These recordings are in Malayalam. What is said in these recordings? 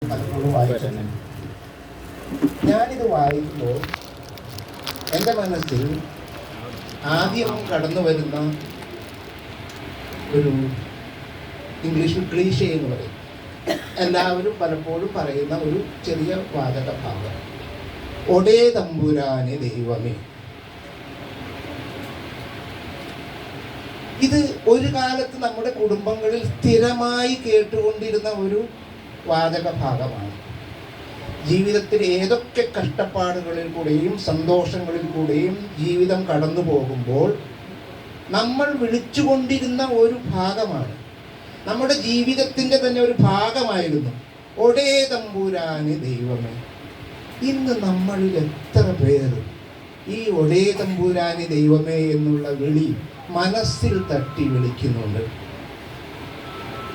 പലപ്പോഴും വായിച്ചിട്ടുണ്ട്. ഞാനിത് വായിക്കുമ്പോൾ എൻ്റെ മനസ്സിൽ ആദ്യം കടന്നു വരുന്ന ഒരു ഇംഗ്ലീഷിൽ ക്ലീഷേ എന്ന് പറയും, എല്ലാവരും പലപ്പോഴും പറയുന്ന ഒരു ചെറിയ വാചക ഭാഗം, ഒടേ തമ്പുരാനെ ദൈവമേ. ഇത് ഒരു കാലത്ത് നമ്മുടെ കുടുംബങ്ങളിൽ സ്ഥിരമായി കേട്ടുകൊണ്ടിരുന്ന ഒരു വാചക ഭാഗമാണ്. ജീവിതത്തിൽ ഏതൊക്കെ കഷ്ടപ്പാടുകളിൽ കൂടെയും സന്തോഷങ്ങളിൽ കൂടെയും ജീവിതം കടന്നു പോകുമ്പോൾ നമ്മൾ വിളിച്ചുകൊണ്ടിരുന്ന ഒരു ഭാഗമാണ്, നമ്മുടെ ജീവിതത്തിൻ്റെ തന്നെ ഒരു ഭാഗമായിരുന്നു ഒടേ തമ്പുരാനെ ദൈവമേ. ഇന്ന് നമ്മളിൽ എത്ര പേർ ഈ ഒടേ തമ്പുരാനെ ദൈവമേ എന്നുള്ള വിളി മനസ്സിൽ തട്ടി വിളിക്കുന്നുണ്ട്?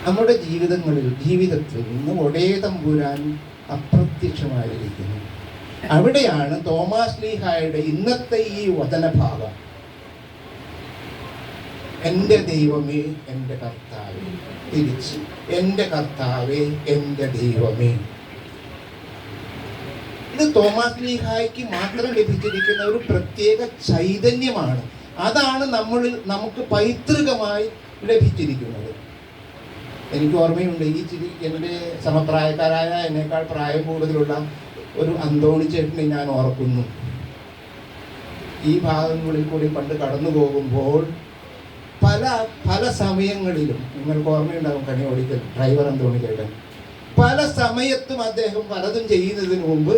നമ്മുടെ ജീവിതത്തിൽ നിന്ന് ഒടേ തമ്പുരാൻ അപ്രത്യക്ഷമായിരിക്കുന്നു. അവിടെയാണ് തോമാസ് ലീഹായുടെ ഇന്നത്തെ ഈ വചനഭാഗം, എൻ്റെ ദൈവമേ എൻ്റെ കർത്താവേ, തിരിച്ച് എൻ്റെ കർത്താവേ എൻ്റെ ദൈവമേ. ഇത് തോമാസ് ലീഹായ്ക്ക് മാത്രം ലഭിച്ചിരിക്കുന്ന ഒരു പ്രത്യേക ചൈതന്യമാണ്. അതാണ് നമുക്ക് പൈതൃകമായി ലഭിച്ചിരിക്കുന്നത്. എനിക്ക് ഓർമ്മയുണ്ട്, എൻ്റെ സമപ്രായക്കാരായ എന്നേക്കാൾ പ്രായം കൂടുതലുള്ള ഒരു അന്തോണി ചേട്ടനെ ഞാൻ ഓർക്കുന്നു. ഈ ഭാഗങ്ങളിൽ കൂടി പണ്ട് കടന്നു പോകുമ്പോൾ പല സമയങ്ങളിലും, നിങ്ങൾക്ക് ഓർമ്മയുണ്ടാകും, കണി ഓടിക്കൽ ഡ്രൈവർ അന്തോണി ചേട്ടൻ, പല സമയത്തും അദ്ദേഹം പലതും ചെയ്യുന്നതിന് മുമ്പ്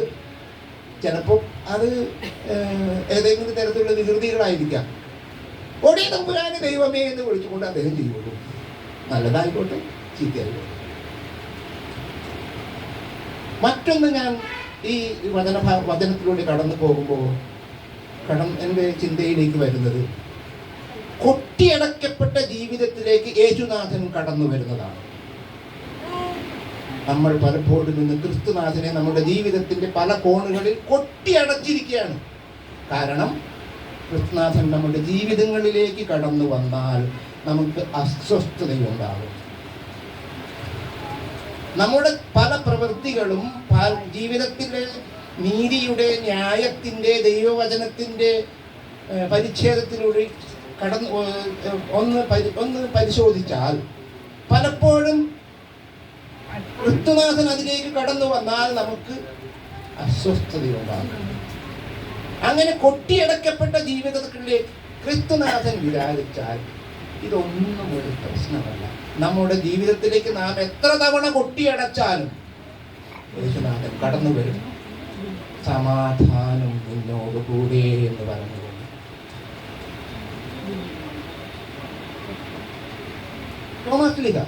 ചിലപ്പോൾ അത് ഏതെങ്കിലും തരത്തിലുള്ള വികൃതികളായിരിക്കാം, ഒടേ തമ്പുരാനെ ദൈവമേ എന്ന് വിളിച്ചുകൊണ്ട് അദ്ദേഹം ചെയ്യുള്ളൂ. നല്ലതായിക്കോട്ടെ, ചീത്തയായിക്കോട്ടെ. മറ്റൊന്ന്, ഞാൻ ഈ വചനത്തിലൂടെ കടന്നു പോകുമ്പോൾ എൻ്റെ ചിന്തയിലേക്ക് വരുന്നത്, കൊട്ടിയടക്കപ്പെട്ട ജീവിതത്തിലേക്ക് യേശുനാഥൻ കടന്നു വരുന്നതാണ്. നമ്മൾ പലപ്പോഴും ഇന്ന് ക്രിസ്തുനാഥനെ നമ്മുടെ ജീവിതത്തിന്റെ പല കോണുകളിൽ കൊട്ടിയടച്ചിരിക്കുകയാണ്. കാരണം ക്രിസ്തുനാഥൻ നമ്മുടെ ജീവിതങ്ങളിലേക്ക് കടന്നു വന്നാൽ നമുക്ക് അസ്വസ്ഥതയുണ്ടാകും. നമ്മുടെ പല പ്രവൃത്തികളും ജീവിതത്തിലെ നീതിയുടെ, ന്യായത്തിൻ്റെ, ദൈവവചനത്തിൻ്റെ പരിച്ഛേദത്തിലൂടെ ഒന്ന് പരിശോധിച്ചാൽ പലപ്പോഴും ക്രിസ്തുനാഥൻ അതിലേക്ക് കടന്നു വന്നാൽ നമുക്ക് അസ്വസ്ഥതയുണ്ടാകും. അങ്ങനെ കൊട്ടിയടക്കപ്പെട്ട ജീവിതത്തിലേക്ക് ക്രിസ്തുനാഥൻ വിരാജിച്ചാൽ ഇതൊന്നും ഒരു പ്രശ്നമല്ല. നമ്മുടെ ജീവിതത്തിലേക്ക് നാം എത്ര തവണ കൊട്ടിയടച്ചാലും യേശുനാഥൻ കടന്നു വരും. സമാധാനം നിന്നോട് കൂടെ എന്ന് പറഞ്ഞുകൊണ്ട് തോമാസ് ലീഹ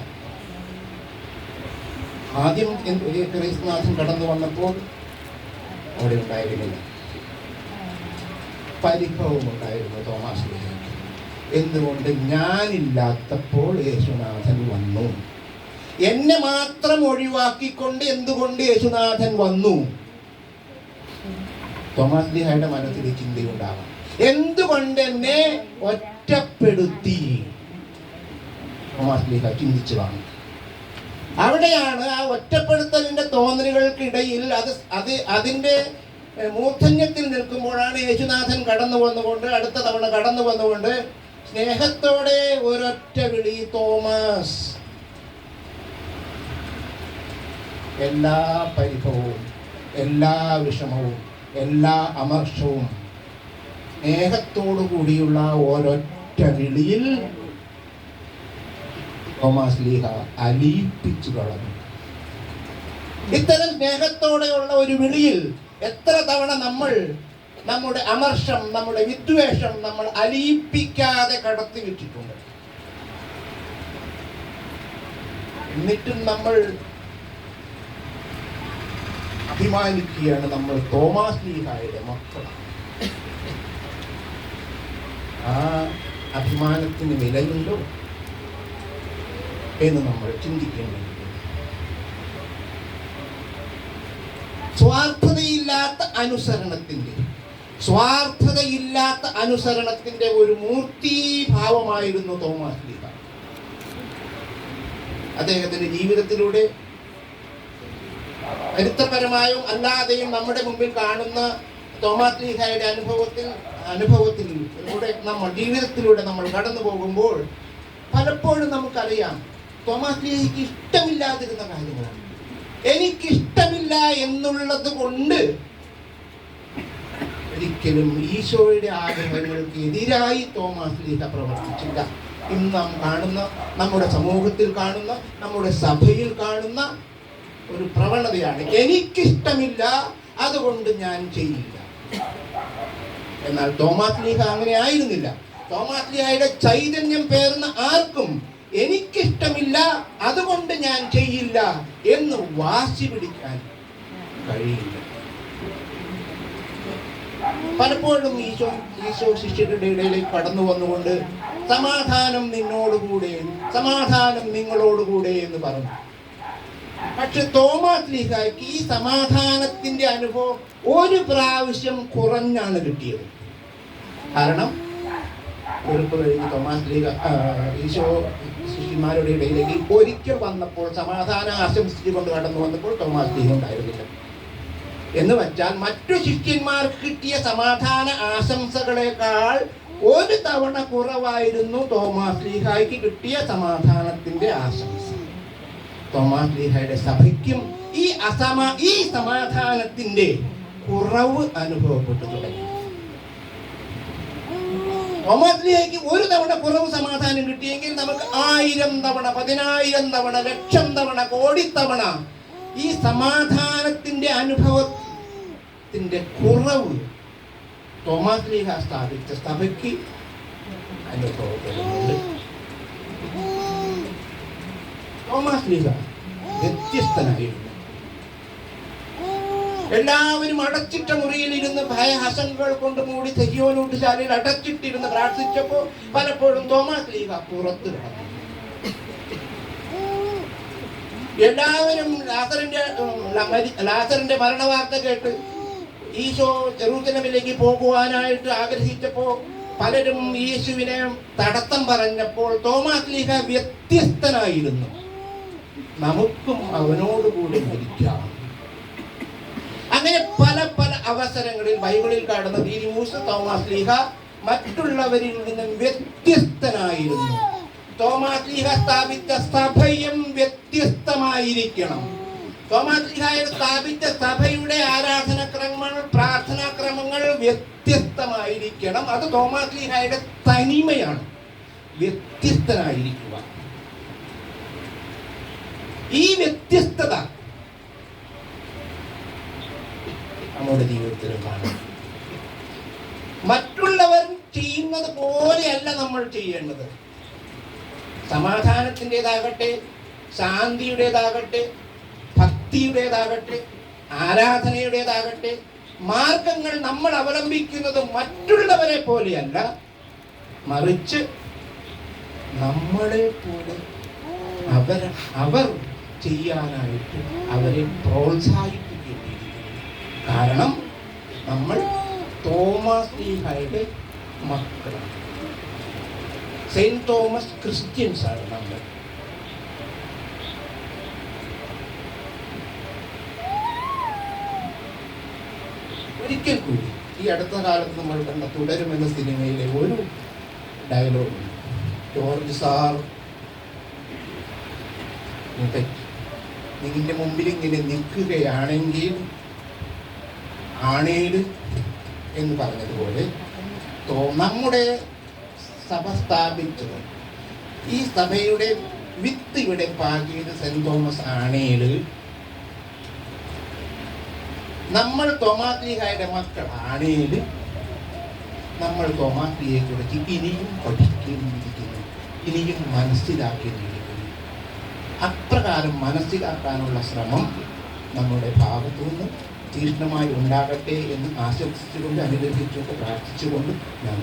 ആദ്യം ക്രിസ്തുനാഥൻ കടന്നു വന്നപ്പോൾ അവിടെ ഉണ്ടായിരുന്നില്ല, പരിഭവം ഉണ്ടായിരുന്നു തോമാസ് ലീഹയ്ക്ക്. എന്തുകൊണ്ട്? ഞാനില്ലാത്തപ്പോൾ യേശുനാഥൻ വന്നു. എന്നെ മാത്രം ഒഴിവാക്കിക്കൊണ്ട് എന്തുകൊണ്ട് യേശുനാഥൻ വന്നു? തോമാസ് ലീഹയുടെ മനസ്സിൽ ചിന്തയുണ്ടാകാം, എന്തുകൊണ്ട് എന്നെ ഒറ്റപ്പെടുത്തി? തോമാസ് ലീഹ ചിന്തിച്ചു കാണും. അവിടെയാണ് ആ ഒറ്റപ്പെടുത്തലിന്റെ തോന്നലുകൾക്കിടയിൽ അതിന്റെ മൂർധന്യത്തിൽ നിൽക്കുമ്പോഴാണ് യേശുനാഥൻ അടുത്ത തവണ കടന്നു വന്നുകൊണ്ട് സ്നേഹത്തോടെ ഒരൊറ്റ വിളി, തോമസ്. എല്ലാ പരിഭവവും, എല്ലാ വിഷമവും, എല്ലാ അമർഷവും സ്നേഹത്തോടു കൂടിയുള്ള ഒരൊറ്റ വിളിയിൽ തോമാസ് ലീഹ അലിയിപ്പിച്ചു കളഞ്ഞു. ഇത്തരം സ്നേഹത്തോടെയുള്ള ഒരു വിളിയിൽ എത്ര തവണ നമ്മൾ നമ്മുടെ അമർഷം, നമ്മുടെ വിദ്വേഷം നമ്മൾ അലിയിപ്പിക്കാതെ കടത്തി വിട്ടിട്ടുണ്ട്. എന്നിട്ടും നമ്മൾ അഭിമാനിക്കുകയാണ്, നമ്മൾ തോമാസ് ലീഹായുടെ മക്കളാണ്. ആ അഭിമാനത്തിന് വിലയുണ്ടോ എന്ന് നമ്മൾ ചിന്തിക്കേണ്ടത്. സ്വാർത്ഥതയില്ലാത്ത അനുസരണത്തിന്റെ ഒരു മൂർത്തീഭാവമായിരുന്നു തോമാസ് ലീഹ. അദ്ദേഹത്തിന്റെ ജീവിതത്തിലൂടെ ചരിത്രപരമായും അല്ലാതെയും നമ്മുടെ മുമ്പിൽ കാണുന്ന തോമാശ്ലീഹായുടെ അനുഭവത്തിലൂടെ നമ്മൾ ജീവിതത്തിലൂടെ നമ്മൾ കടന്നു പോകുമ്പോൾ പലപ്പോഴും നമുക്കറിയാം തോമാശ്ലീഹയ്ക്ക് ഇഷ്ടമില്ലാതിരുന്ന കാര്യങ്ങളാണ്. എനിക്കിഷ്ടമില്ല എന്നുള്ളത് കൊണ്ട് ഒരിക്കലും ഈശോയുടെ ആഗ്രഹങ്ങൾക്ക് എതിരായി തോമാശ്ലീഹ പ്രവർത്തിച്ചില്ല. ഇന്ന് നാം കാണുന്ന, നമ്മുടെ സമൂഹത്തിൽ കാണുന്ന, നമ്മുടെ സഭയിൽ കാണുന്ന ഒരു പ്രവണതയാണ് എനിക്കിഷ്ടമില്ല അതുകൊണ്ട് ഞാൻ ചെയ്യില്ല. എന്നാൽ തോമാശ്ലീഹ അങ്ങനെ ആയിരുന്നില്ല. തോമാശ്ലീഹയുടെ ചൈതന്യം പേർന്ന ആർക്കും എനിക്കിഷ്ടമില്ല അതുകൊണ്ട് ഞാൻ ചെയ്യില്ല എന്ന് വാശി പിടിക്കാൻ കഴിയില്ല. പലപ്പോഴും ഈശോ ശിഷ്യരുടെ ഇടയിലേക്ക് കടന്നു വന്നുകൊണ്ട് സമാധാനം നിന്നോടുകൂടെ, സമാധാനം നിങ്ങളോടുകൂടെ എന്ന് പറഞ്ഞു. പക്ഷെ തോമാശ്ലീഹായ്ക്ക് ഈ സമാധാനത്തിന്റെ അനുഭവം ഒരു പ്രാവശ്യം കുറഞ്ഞാണ് കിട്ടിയത്. കാരണം തോമാശ്ലീഹ ഈശോ ശിഷ്യന്മാരുടെ ഇടയിലേക്ക് ഒരിക്കൽ വന്നപ്പോൾ സമാധാനം ആശംസിച്ചുകൊണ്ട് കടന്നു വന്നപ്പോൾ തോമാശ്ലീഹ ഉണ്ടായിരുന്നില്ല. എന്ന് വെച്ചാൽ മറ്റു ശിഷ്യന്മാർക്ക് കിട്ടിയ സമാധാന ആശംസകളെക്കാൾ ഒരു തവണ കുറവായിരുന്നു തോമാശ്ലീഹായ്ക്ക് കിട്ടിയ സമാധാനത്തിന്റെ ആശംസ. തോമാശ്ലീഹയുടെ സഭയ്ക്കും ഈ സമാധാനത്തിന്റെ കുറവ് അനുഭവപ്പെട്ടു തുടങ്ങി. തോമാശ്ലീഹയ്ക്ക് ഒരു തവണ കുറവ് സമാധാനം കിട്ടിയെങ്കിൽ നമുക്ക് 1000 തവണ, 10,000 തവണ, 1,00,000 തവണ, കോടി തവണ ഈ സമാധാനത്തിന്റെ അനുഭവത്തിന്റെ കുറവ് തോമാശ്ലീഹ സ്ഥാപിച്ച സഭയ്ക്ക് അനുഭവപ്പെടുന്നുണ്ട്. തോമാശ്ലീഹ വ്യത്യസ്തനായിരുന്നു. എല്ലാവരും അടച്ചിട്ട മുറിയിൽ ഇരുന്ന് ഭയഹസങ്ങൾ കൊണ്ട് മൂടി തെയ്യോനൂട്ടുശാലയിൽ അടച്ചിട്ടിരുന്ന് പ്രാർത്ഥിച്ചപ്പോൾ പലപ്പോഴും തോമാശ്ലീഹ പുറത്ത് കിടന്നു. എല്ലാവരും ലാസറിന്റെ മരണവാർത്ത കേട്ട് ഈശോ ജെറൂസലമിലേക്ക് പോകുവാനായിട്ട് ആഗ്രഹിച്ചപ്പോ പലരും യേശുവിനെ തടസ്സം പറഞ്ഞപ്പോൾ തോമാശ്ലീഹ വ്യത്യസ്തനായിരുന്നു. നമുക്കും അവനോടുകൂടി മരിക്കാം. അങ്ങനെ പല പല അവസരങ്ങളിൽ ബൈബിളിൽ കാണുന്ന ഈ തോമാശ്ലീഹ മറ്റുള്ളവരിൽ നിന്നും വ്യത്യസ്തനായിരുന്നു. തോമാശ്ലീഹ സ്ഥാപിച്ച സഭയും വ്യത്യസ്തമായിരിക്കണം. തോമാശ്ലീഹ സ്ഥാപിച്ച സഭയുടെ ആരാധനാക്രമങ്ങൾ, പ്രാർത്ഥനാക്രമങ്ങൾ വ്യത്യസ്തമായിരിക്കണം. അത് തോമാശ്ലീഹയുടെ തനിമയാണ്, വ്യത്യസ്തനായിരിക്കുക. ഈ വ്യത്യസ്തത നമ്മുടെ ജീവിതത്തിൽ കാണാം. മറ്റുള്ളവർ ചെയ്യുന്നത് പോലെയല്ല നമ്മൾ ചെയ്യേണ്ടത്. സമാധാനത്തിൻ്റെതാകട്ടെ, ശാന്തിയുടേതാകട്ടെ, ഭക്തിയുടേതാകട്ടെ, ആരാധനയുടേതാകട്ടെ, മാർഗങ്ങൾ നമ്മൾ അവലംബിക്കുന്നത് മറ്റുള്ളവരെ പോലെയല്ല, മറിച്ച് നമ്മളെ പോലെ അവർ ചെയ്യാനായിട്ട് അവരെ പ്രോത്സാഹിപ്പിക്കേണ്ടിയിരിക്കുന്നു. കാരണം നമ്മൾ തോമാശ്ലീഹയുടെ മക്കളാണ്. സെയിന്റ് തോമസ് ക്രിസ്ത്യൻസ് ആണ് നമ്മൾ. ഒരിക്കൽ കൂടി ഈ അടുത്ത കാലത്ത് നമ്മൾ കണ്ട തുടരും എന്ന സിനിമയിലെ ഒരു ഡയലോഗ്, ജോർജ് സാർ നിന്റെ മുമ്പിൽ ഇങ്ങനെ നിൽക്കുകയാണെങ്കിൽ ആണേല് എന്ന് പറഞ്ഞതുപോലെ നമ്മുടെ സഭ സ്ഥാപിച്ചത്, ഈ സഭയുടെ വിത്ത് ഇവിടെ പാകിയത് സെന്റ് തോമസ് ആണേല്, നമ്മൾ തോമാശ്ലീഹയുടെ മക്കൾ ആണേല് നമ്മൾ തോമാശ്ലീഹയെ കുറിച്ച് ഇനിയും പഠിക്കേണ്ടിയിരിക്കുന്നു, ഇനിയും മനസ്സിലാക്കേണ്ടിയിരിക്കുന്നു. അപ്രകാരം മനസ്സിലാക്കാനുള്ള ശ്രമം നമ്മുടെ ഭാഗത്തു നിന്ന് തീക്ഷ്ണമായി ഉണ്ടാകട്ടെ എന്ന് ആശംസിച്ചുകൊണ്ട്, അനുഗ്രഹിച്ചുകൊണ്ട്, പ്രാർത്ഥിച്ചുകൊണ്ട് ഞാൻ